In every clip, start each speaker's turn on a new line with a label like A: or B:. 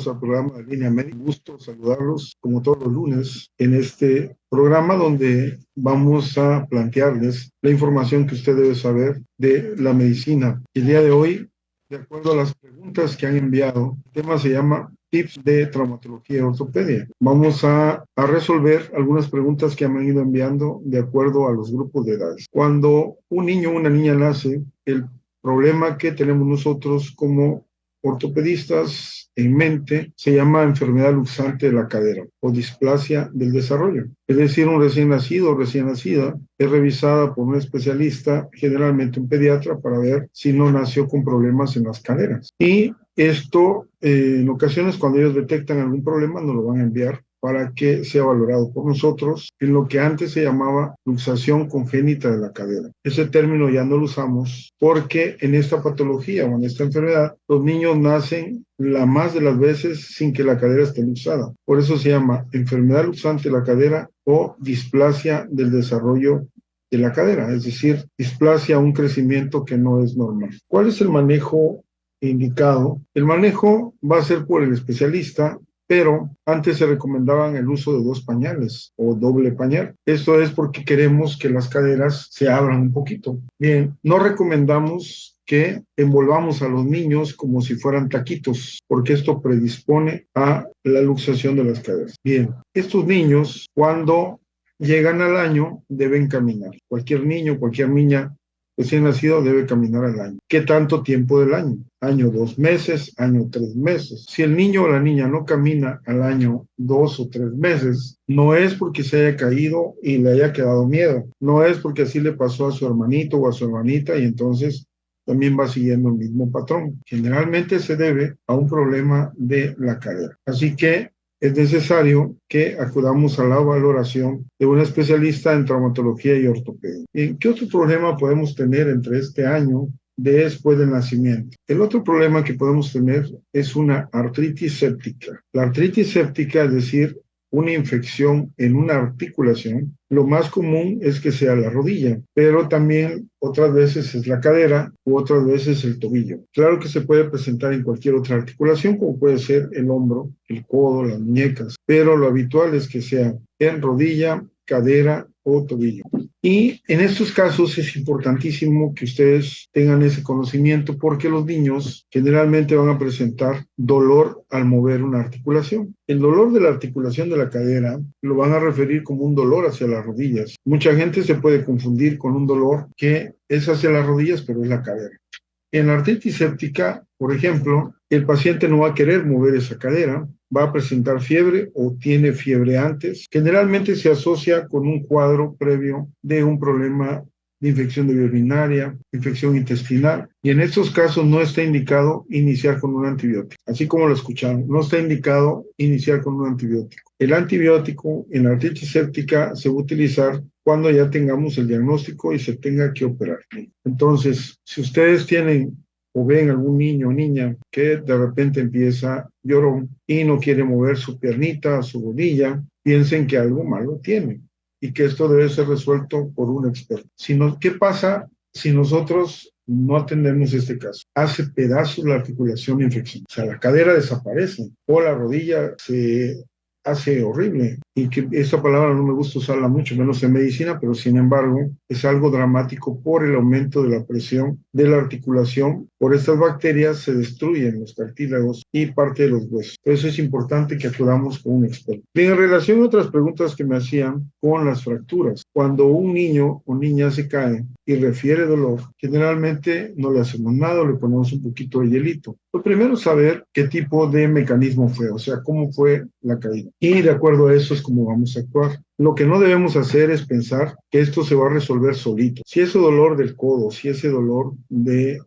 A: bienvenidos al programa de Línea Médica. Gusto saludarlos como todos los lunes en este programa donde vamos a plantearles la información que usted debe saber de la medicina. El día de hoy, de acuerdo a las preguntas que han enviado, el tema se llama tips de traumatología y ortopedia. Vamos a resolver algunas preguntas que han ido enviando de acuerdo a los grupos de edades. Cuando un niño o una niña nace, el problema que tenemos nosotros como ortopedistas en mente se llama enfermedad luxante de la cadera o displasia del desarrollo. Es decir, un recién nacido o recién nacida es revisada por un especialista, generalmente un pediatra, para ver si no nació con problemas en las caderas. Y esto, en ocasiones, cuando ellos detectan algún problema, nos lo van a enviar para que sea valorado por nosotros en lo que antes se llamaba luxación congénita de la cadera. Ese término ya no lo usamos porque en esta patología o en esta enfermedad los niños nacen la más de las veces sin que la cadera esté luxada. Por eso se llama enfermedad luxante de la cadera o displasia del desarrollo de la cadera, es decir, displasia un crecimiento que no es normal. ¿Cuál es el manejo indicado? El manejo va a ser por el especialista, pero antes se recomendaban el uso de 2 pañales o doble pañal. Esto es porque queremos que las caderas se abran un poquito. Bien, no recomendamos que envolvamos a los niños como si fueran taquitos, porque esto predispone a la luxación de las caderas. Bien, estos niños cuando llegan al año deben caminar. Cualquier niño, cualquier niña recién nacido debe caminar al año. ¿Qué tanto tiempo del año? Año 2 meses, año 3 meses. Si el niño o la niña no camina al año 2 o 3 meses, no es porque se haya caído y le haya quedado miedo. No es porque así le pasó a su hermanito o a su hermanita y entonces también va siguiendo el mismo patrón. Generalmente se debe a un problema de la cadera. Así que es necesario que acudamos a la valoración de un especialista en traumatología y ortopedia. ¿Y qué otro problema podemos tener entre este año después del nacimiento? El otro problema que podemos tener es una artritis séptica. La artritis séptica, es decir, una infección en una articulación, lo más común es que sea la rodilla, pero también otras veces es la cadera u otras veces el tobillo. Claro que se puede presentar en cualquier otra articulación, como puede ser el hombro, el codo, las muñecas, pero lo habitual es que sea en rodilla, cadera o tobillo. Y en estos casos es importantísimo que ustedes tengan ese conocimiento porque los niños generalmente van a presentar dolor al mover una articulación. El dolor de la articulación de la cadera lo van a referir como un dolor hacia las rodillas. Mucha gente se puede confundir con un dolor que es hacia las rodillas, pero es la cadera. En la artritis séptica, por ejemplo, el paciente no va a querer mover esa cadera, va a presentar fiebre o tiene fiebre antes. Generalmente se asocia con un cuadro previo de un problema de infección de vía urinaria, infección intestinal, y en estos casos no está indicado iniciar con un antibiótico. Así como lo escucharon, no está indicado iniciar con un antibiótico. El antibiótico en la artritis séptica se va a utilizar cuando ya tengamos el diagnóstico y se tenga que operar. Entonces, si ustedes tienen o ven algún niño o niña que de repente empieza llorón y no quiere mover su piernita, su rodilla, piensen que algo malo tiene y que esto debe ser resuelto por un experto. ¿Qué pasa si nosotros no atendemos este caso? Hace pedazos la articulación infección. O sea, la cadera desaparece o la rodilla se hace horrible. Y que esta palabra no me gusta usarla mucho, menos en medicina, pero sin embargo es algo dramático por el aumento de la presión de la articulación. Por estas bacterias se destruyen los cartílagos y parte de los huesos. Por eso es importante que acudamos con un experto. Bien, en relación a otras preguntas que me hacían con las fracturas, cuando un niño o niña se cae y refiere dolor, generalmente no le hacemos nada, le ponemos un poquito de hielito. Lo primero es saber qué tipo de mecanismo fue, o sea, cómo fue la caída. Y de acuerdo a eso es como vamos a actuar. Lo que no debemos hacer es pensar que esto se va a resolver solito. Si ese dolor del codo, si ese dolor de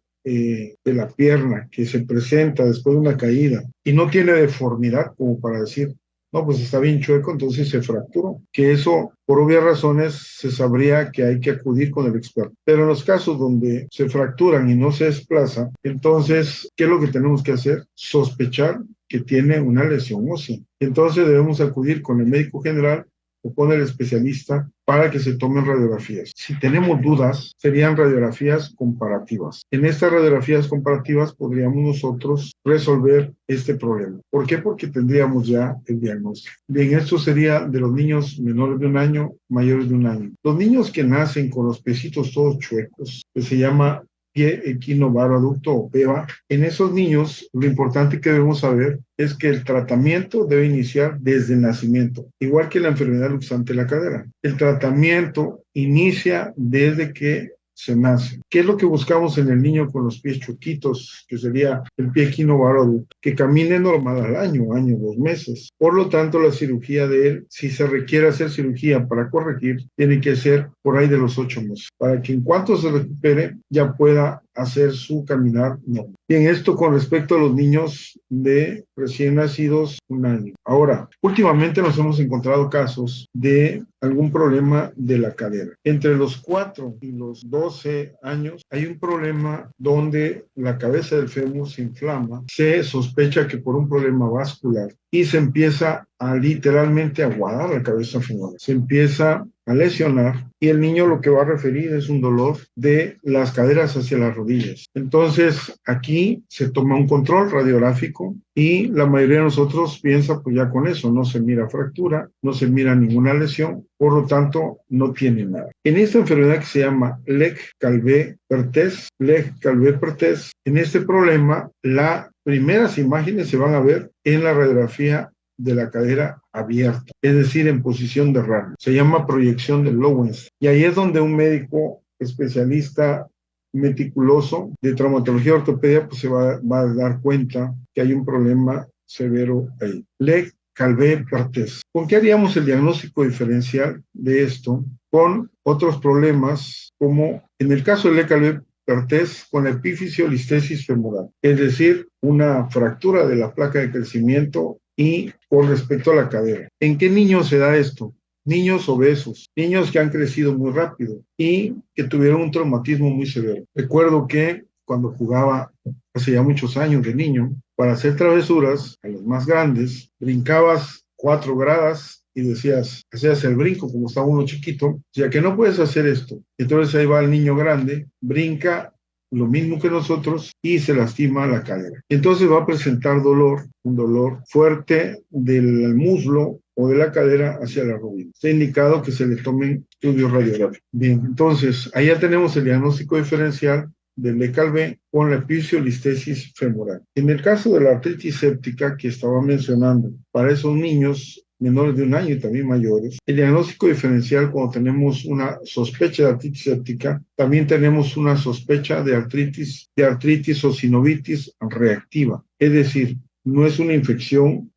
A: la pierna que se presenta después de una caída y no tiene deformidad como para decir, no, pues está bien chueco, entonces se fracturó. Que eso, por obvias razones, se sabría que hay que acudir con el experto. Pero en los casos donde se fracturan y no se desplaza, entonces, ¿qué es lo que tenemos que hacer? Sospechar que tiene una lesión ósea. Entonces debemos acudir con el médico general o con el especialista para que se tomen radiografías. Si tenemos dudas, serían radiografías comparativas. En estas radiografías comparativas podríamos nosotros resolver este problema. ¿Por qué? Porque tendríamos ya el diagnóstico. Bien, esto sería de los niños menores de 1 año, mayores de 1 año. Los niños que nacen con los piecitos todos chuecos, que se llama pie equinovaro aducto o PEVA, en esos niños lo importante que debemos saber es que el tratamiento debe iniciar desde el nacimiento, igual que la enfermedad luxante de la cadera. El tratamiento inicia desde que se nace. ¿Qué es lo que buscamos en el niño con los pies chuequitos, que sería el pie equinovaro aducto? Que camine normal al año, 2 meses. Por lo tanto, la cirugía de él, si se requiere hacer cirugía para corregir, tiene que ser por ahí de los 8 meses, para que en cuanto se recupere ya pueda hacer su caminar normal. Bien, esto con respecto a los niños de recién nacidos 1 año. Ahora, últimamente nos hemos encontrado casos de algún problema de la cadera. Entre los 4 y los 12 años hay un problema donde la cabeza del fémur se inflama, se sospecha que por un problema vascular y se empieza a literalmente aguadar la cabeza femoral. Se empieza a lesionar y el niño lo que va a referir es un dolor de las caderas hacia las rodillas. Entonces aquí se toma un control radiográfico y la mayoría de nosotros piensa pues ya con eso, no se mira fractura, no se mira ninguna lesión, por lo tanto no tiene nada. En esta enfermedad que se llama Legg-Calvé-Perthes, en este problema las primeras imágenes se van a ver en la radiografía de la cadera abierta, es decir, en posición de radio. Se llama proyección de Lowenz. Y ahí es donde un médico especialista meticuloso de traumatología ortopedia pues se va a dar cuenta que hay un problema severo ahí. Legg-Calvé-Perthes. ¿Con qué haríamos el diagnóstico diferencial de esto? Con otros problemas, como en el caso de Legg-Calvé-Perthes, con la epifisiolistesis femoral, es decir, una fractura de la placa de crecimiento y con respecto a la cadera. ¿En qué niños se da esto? Niños obesos, niños que han crecido muy rápido y que tuvieron un traumatismo muy severo. Recuerdo que cuando jugaba hace ya muchos años de niño, para hacer travesuras a los más grandes, brincabas 4 gradas y hacías el brinco como estaba uno chiquito, ya que no puedes hacer esto. Entonces ahí va el niño grande, brinca lo mismo que nosotros y se lastima la cadera. Entonces va a presentar dolor, un dolor fuerte del muslo o de la cadera hacia la rodilla. Está indicado que se le tomen estudios radiográficos. Bien, entonces ahí ya tenemos el diagnóstico diferencial del Legg-Calvé con la epifisiolistesis femoral. En el caso de la artritis séptica que estaba mencionando, para esos niños menores de 1 año y también mayores, el diagnóstico diferencial cuando tenemos una sospecha de artritis séptica, también tenemos una sospecha de artritis o sinovitis reactiva, es decir, no es una infección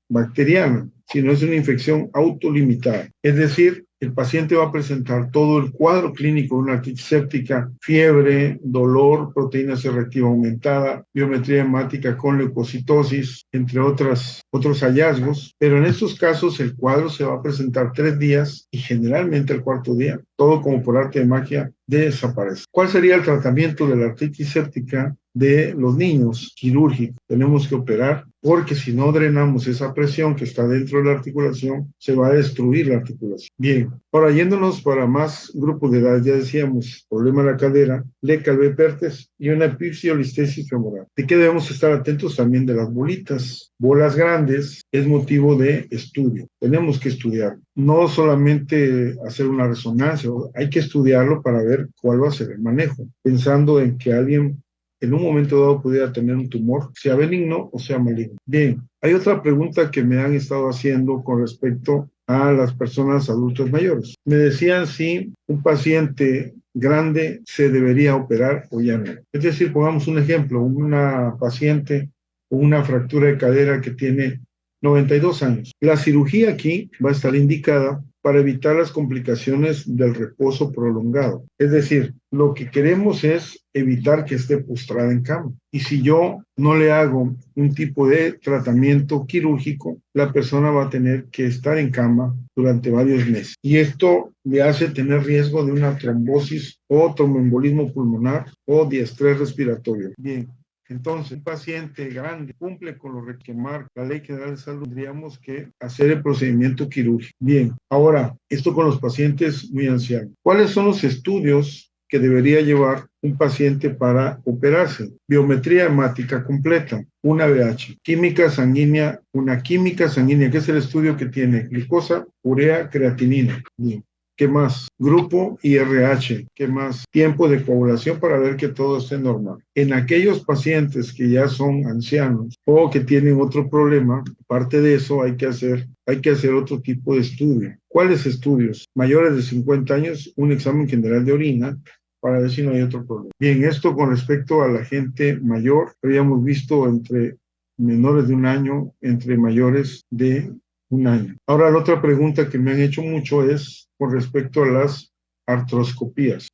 A: bacteriana, sino es una infección autolimitada, es decir, el paciente va a presentar todo el cuadro clínico de una artritis séptica, fiebre, dolor, proteína C reactiva aumentada, biometría hemática con leucocitosis, entre otros hallazgos, pero en estos casos el cuadro se va a presentar 3 días y generalmente el 4.º día, todo como por arte de magia, desaparece. ¿Cuál sería el tratamiento de la artritis séptica de los niños? Quirúrgico. Tenemos que operar porque si no drenamos esa presión que está dentro de la articulación, se va a destruir la articulación. Bien, ahora yéndonos para más grupos de edad, ya decíamos, problema de la cadera, Legg-Calvé-Perthes y una epifisiolistesis femoral. ¿De qué debemos estar atentos? También de las bolitas. Bolas grandes es motivo de estudio. Tenemos que estudiar. No solamente hacer una resonancia, hay que estudiarlo para ver cuál va a ser el manejo, pensando en que alguien en un momento dado pudiera tener un tumor, sea benigno o sea maligno. Bien, hay otra pregunta que me han estado haciendo con respecto a las personas adultas mayores. Me decían si un paciente grande se debería operar o ya no. Es decir, pongamos un ejemplo, una paciente con una fractura de cadera que tiene 92 años. La cirugía aquí va a estar indicada para evitar las complicaciones del reposo prolongado. Es decir, lo que queremos es evitar que esté postrada en cama. Y si yo no le hago un tipo de tratamiento quirúrgico, la persona va a tener que estar en cama durante varios meses. Y esto le hace tener riesgo de una trombosis o tromboembolismo pulmonar o diestrés respiratorio. Bien. Entonces, un paciente grande cumple con lo que marca la Ley General de Salud, tendríamos que hacer el procedimiento quirúrgico. Bien, ahora, esto con los pacientes muy ancianos. ¿Cuáles son los estudios que debería llevar un paciente para operarse? Biometría hemática completa, una BH, una química sanguínea, que es el estudio que tiene glucosa, urea, creatinina. Bien. ¿Qué más? Grupo IRH. ¿Qué más? Tiempo de coagulación para ver que todo esté normal. En aquellos pacientes que ya son ancianos o que tienen otro problema, aparte de eso hay que hacer otro tipo de estudio. ¿Cuáles estudios? Mayores de 50 años, un examen general de orina para ver si no hay otro problema. Bien, esto con respecto a la gente mayor, habíamos visto entre menores de un año, entre mayores de un año. Ahora, la otra pregunta que me han hecho mucho es con respecto a las artroscopías.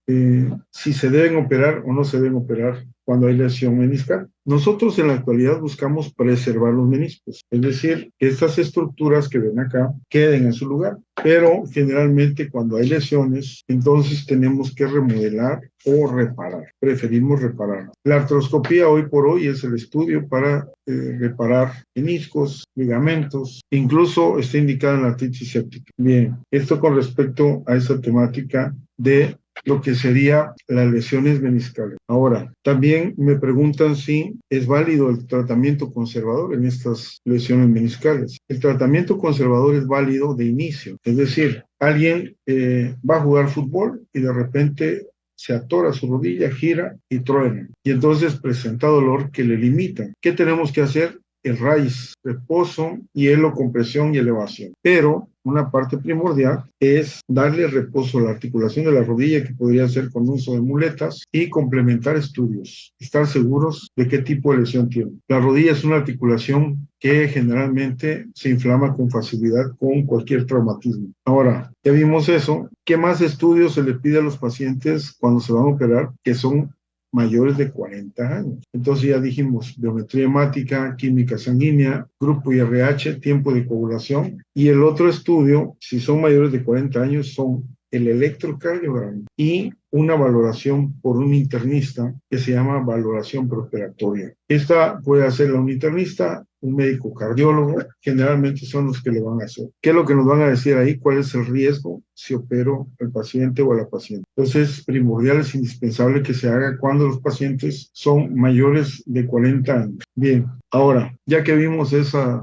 A: Si se deben operar o no se deben operar cuando hay lesión meniscal. Nosotros en la actualidad buscamos preservar los meniscos, es decir, que estas estructuras que ven acá queden en su lugar, pero generalmente cuando hay lesiones, entonces tenemos que remodelar o reparar. Preferimos reparar. La artroscopía hoy por hoy es el estudio para reparar meniscos, ligamentos, incluso está indicada en la artritis séptica. Bien, esto con respecto a esa temática de lo que sería las lesiones meniscales. Ahora, también me preguntan si es válido el tratamiento conservador en estas lesiones meniscales. El tratamiento conservador es válido de inicio, es decir, alguien va a jugar fútbol y de repente se atora su rodilla, gira y truena. Y entonces presenta dolor que le limita. ¿Qué tenemos que hacer? El raíz, reposo, hielo, compresión y elevación. Pero una parte primordial es darle reposo a la articulación de la rodilla, que podría ser con uso de muletas, y complementar estudios. Estar seguros de qué tipo de lesión tiene. La rodilla es una articulación que generalmente se inflama con facilidad con cualquier traumatismo. Ahora, ya vimos eso. ¿Qué más estudios se le pide a los pacientes cuando se van a operar? Que son mayores de 40 años. Entonces ya dijimos biometría hemática, química sanguínea, grupo IRH, tiempo de coagulación. Y el otro estudio, si son mayores de 40 años, son el electrocardiograma y una valoración por un internista que se llama valoración preoperatoria. Esta puede hacerla un internista, un médico cardiólogo, generalmente son los que le van a hacer. ¿Qué es lo que nos van a decir ahí? ¿Cuál es el riesgo si opero al paciente o a la paciente? Entonces, primordial, es indispensable que se haga cuando los pacientes son mayores de 40 años. Bien, ahora, ya que vimos esas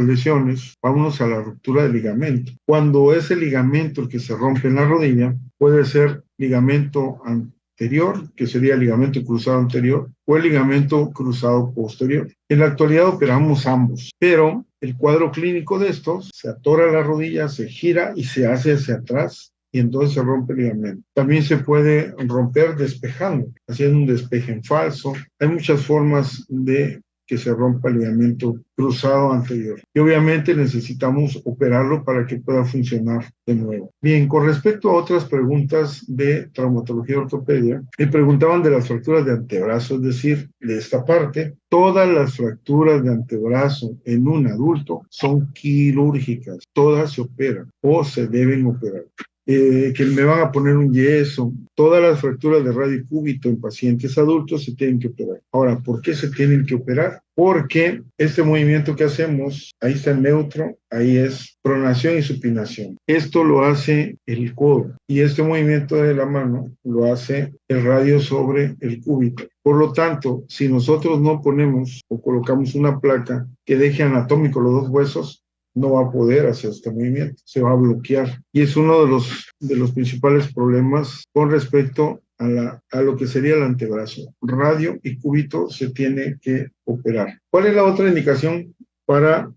A: lesiones, vámonos a la ruptura del ligamento. Cuando es el ligamento el que se rompe en la rodilla, puede ser ligamento anterior, que sería el ligamento cruzado anterior, o el ligamento cruzado posterior. En la actualidad operamos ambos, pero el cuadro clínico de estos, se atora la rodilla, se gira y se hace hacia atrás, y entonces se rompe el ligamento. También se puede romper despejando, haciendo un despeje en falso. Hay muchas formas de que se rompa el ligamento cruzado anterior. Y obviamente necesitamos operarlo para que pueda funcionar de nuevo. Bien, con respecto a otras preguntas de traumatología y ortopedia, me preguntaban de las fracturas de antebrazo, es decir, de esta parte. Todas las fracturas de antebrazo en un adulto son quirúrgicas, todas se operan o se deben operar. Que me van a poner un yeso. Todas las fracturas de radio y cúbito en pacientes adultos se tienen que operar. Ahora, ¿por qué se tienen que operar? Porque este movimiento que hacemos, ahí está el neutro, ahí es pronación y supinación. Esto lo hace el codo y este movimiento de la mano lo hace el radio sobre el cúbito. Por lo tanto, si nosotros no ponemos o colocamos una placa que deje anatómico los dos huesos, no va a poder hacer este movimiento, se va a bloquear. Y es uno de los principales problemas con respecto a lo que sería el antebrazo. Radio y cúbito se tiene que operar. ¿Cuál es la otra indicación para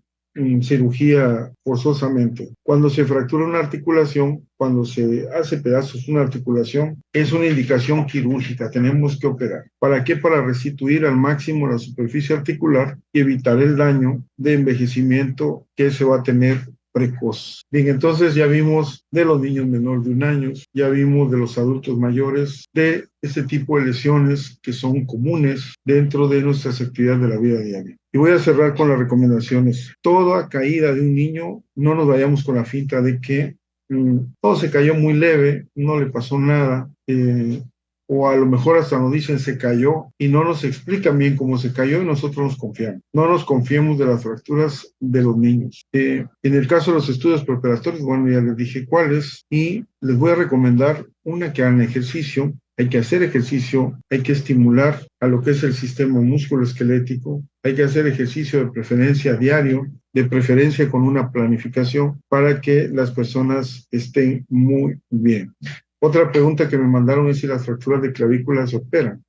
A: cirugía forzosamente? Cuando se fractura una articulación, cuando se hace pedazos una articulación, es una indicación quirúrgica, tenemos que operar. ¿Para qué? Para restituir al máximo la superficie articular y evitar el daño de envejecimiento que se va a tener precoz. Bien, entonces ya vimos de los niños menores de 1 año, ya vimos de los adultos mayores, de este tipo de lesiones que son comunes dentro de nuestras actividades de la vida diaria. Y voy a cerrar con las recomendaciones. Toda caída de un niño, no nos vayamos con la finta de que todo se cayó muy leve, no le pasó nada, o a lo mejor hasta nos dicen se cayó y no nos explican bien cómo se cayó y nosotros nos confiamos. No nos confiemos de las fracturas de los niños. En el caso de los estudios preparatorios, bueno, ya les dije cuáles y les voy a recomendar una que hagan ejercicio. Hay que hacer ejercicio, hay que estimular a lo que es el sistema musculoesquelético, hay que hacer ejercicio de preferencia diario, de preferencia con una planificación para que las personas estén muy bien. Otra pregunta que me mandaron es si las fracturas de clavícula se operan.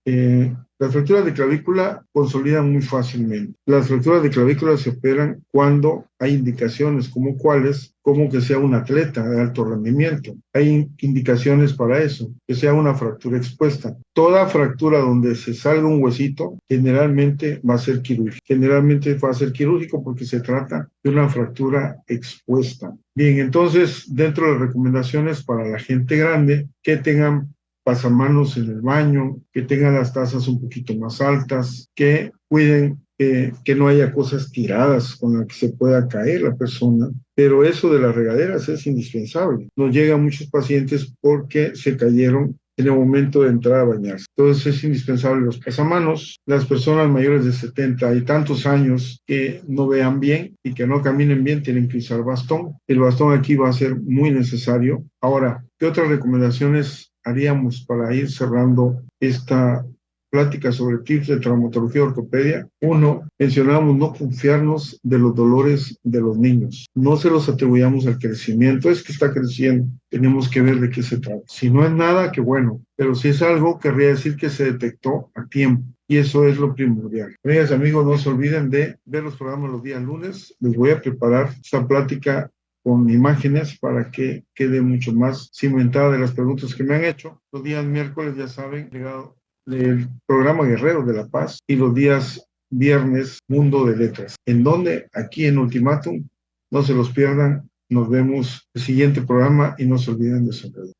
A: Las fracturas de clavícula consolidan muy fácilmente. Las fracturas de clavícula se operan cuando hay indicaciones como cuáles, como que sea un atleta de alto rendimiento. Hay indicaciones para eso, que sea una fractura expuesta. Toda fractura donde se salga un huesito generalmente va a ser quirúrgico. Generalmente va a ser quirúrgico porque se trata de una fractura expuesta. Bien, entonces, dentro de las recomendaciones para la gente grande, que tengan pasamanos en el baño, que tengan las tazas un poquito más altas, que cuiden que no haya cosas tiradas con las que se pueda caer la persona. Pero eso de las regaderas es indispensable. Nos llegan muchos pacientes porque se cayeron en el momento de entrar a bañarse. Entonces es indispensable los pasamanos. Las personas mayores de 70 y tantos años que no vean bien y que no caminen bien tienen que usar bastón. El bastón aquí va a ser muy necesario. Ahora, ¿qué otras recomendaciones haríamos para ir cerrando esta plática sobre tips de traumatología y ortopedia? Uno, mencionamos no confiarnos de los dolores de los niños. No se los atribuyamos al crecimiento. Es que está creciendo. Tenemos que ver de qué se trata. Si no es nada, qué bueno. Pero si es algo, querría decir que se detectó a tiempo. Y eso es lo primordial. Amigas y amigos, no se olviden de ver los programas los días lunes. Les voy a preparar esta plática con imágenes para que quede mucho más cimentada de las preguntas que me han hecho. Los días miércoles, ya saben, llegado del programa Guerreros de la Paz y los días viernes Mundo de Letras. ¿En dónde? Aquí en Ultimátum. No se los pierdan. Nos vemos el siguiente programa y no se olviden de sonreír.